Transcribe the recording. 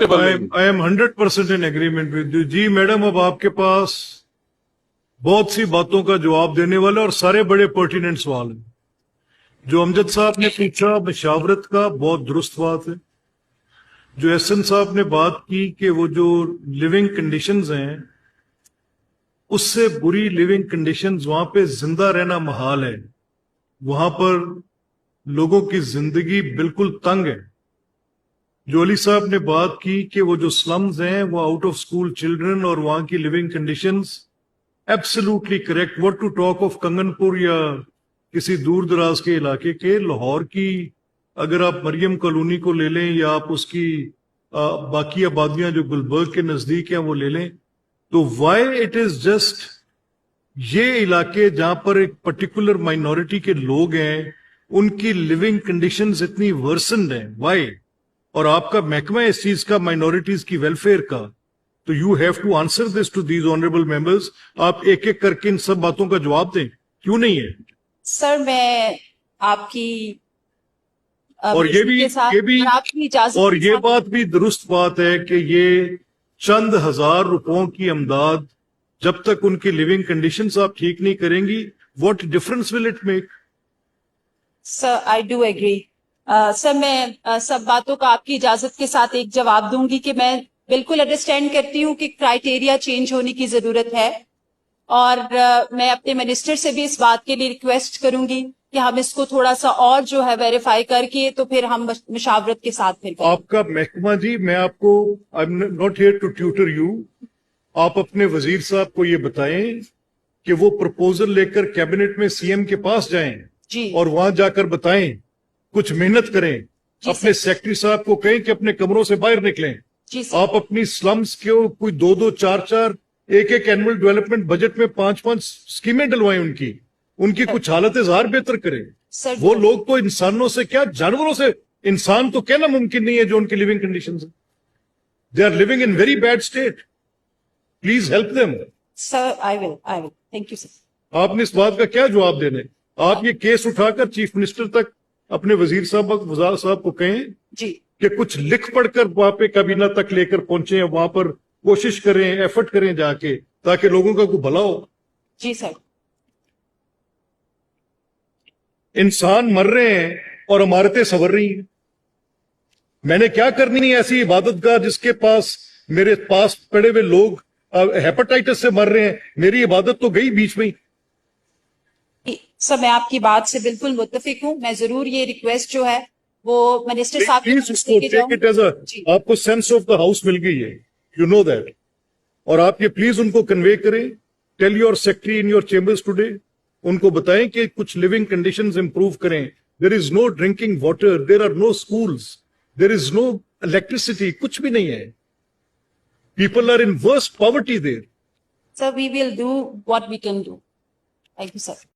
I am 100% in agreement with you जी madam. अब आपके पास बहुत सी बातों का जवाब देने वाले और सारे बड़े पर्टिनेंट सवाल हैं। जो अमजद साहब ने पूछा मशावरत का, बहुत दुरुस्त बात है। जो एहसन साहब ने बात की कि वो जो लिविंग कंडीशंस हैं, उससे बुरी लिविंग कंडीशंस वहां पे जिंदा रहना महाल है। वहां पर लोगों की जिंदगी बिल्कुल तंग है। जो अली साहब ने बात की कि वो जो स्लम्स हैं वो आउट ऑफ स्कूल चिल्ड्रन और वहां की living conditions, absolutely correct. What to talk of Kanganpur या किसी दूर दराज के इलाके के। लाहौर की अगर आप मरियम कॉलोनी को ले लें या आप उसकी बाकी आबादियां जो गुलबर्ग के नजदीक हैं वो ले लें, तो वाई इट इज जस्ट ये इलाके जहां पर एक पर्टिकुलर माइनॉरिटी के लोग हैं, उनकी लिविंग कंडीशंस इतनी वर्सनड हैं, वाई? और आपका महकमा इस चीज का, माइनॉरिटीज की वेलफेयर का, तो you have to answer this to these honourable members. आप एक एक करके इन सब बातों का जवाब दें, क्यों नहीं है? सर मैं आपकी और ये भी आपकी इजाजत और के ये साथ- बात भी दुरुस्त बात है कि ये चंद हजार रुपयों की अमदाद, जब तक उनकी लिविंग कंडीशंस आप ठीक नहीं करेंगी, what difference will it make? Sir I do agree. Sir मैं सब बातों का आपकी इजाजत के साथ एक जवाब दूंगी कि मैं बिल्कुल अंडरस्टैंड करती हूँ कि क्राइटेरिया चेंज होने की जरूरत है, और मैं अपने मिनिस्टर से भी इस बात के लिए रिक्वेस्ट करूंगी कि हम इसको थोड़ा सा और जो है वेरीफाई करके तो फिर हम मशावरत के साथ फिर करें। आपका महकमा जी, मैं आपको, I am not here to tutor you, आप अपने वजीर साहब को ये बताएं कि वो प्रपोजल लेकर कैबिनेट में सीएम के पास जाएं जी, और वहां जाकर बताएं, कुछ मेहनत करें। अपने सेक्रेटरी साहब को कहें कि अपने कमरों से बाहर निकलें। जी सर। आप अपनी स्लम्स के कोई 2-2, 4-4, एक एनुअल डेवलपमेंट बजट में 5-5 स्कीमें डलवाएं, उनकी कुछ हालत जार बेहतर करें। सर वो लोग तो इंसानों से क्या, जानवरों से, इंसान तो कहना मुमकिन नहीं है जो उनकी लिविंग कंडीशंस है। They are living in very bad state. Please help them. Sir I will thank you sir. आपने इस बात का क्या जवाब देने? आप ये केस उठाकर चीफ मिनिस्टर तक, अपने वजीर साहब को कहें जी कि कुछ लिख पढ़कर वहां पे काबीना तक लेकर पहुंचे, वहां पर कोशिश करें, एफर्ट करें जाके, ताकि लोगों का कोई भला हो। जी सर। इंसान मर रहे हैं और इमारतें संवर रही हैं। मैंने क्या करनी है ऐसी इबादत का जिसके पास, मेरे पास पड़े हुए लोग हेपेटाइटिस से मर रहे हैं, मेरी इबादत तो गई बीच में ही। सर मैं आपकी बात से बिल्कुल मुत्तफिक हूँ। मैं जरूर ये रिक्वेस्ट जो है वो मिनिस्टर साहब के प्लीज पास उसको लेके टेक इट एज जी। आपको सेंस ऑफ द हाउस मिल गई है, यू नो दैट। और आप ये प्लीज उनको कन्वे करें। Tell your secretary in your chambers today, उनको बताएं कि कुछ लिविंग कंडीशंस इंप्रूव करें। There is no drinking water, there are no schools, there is no electricity, कुछ भी नहीं है। People are in worst poverty there. Sir we will do what we can do. Thank you sir.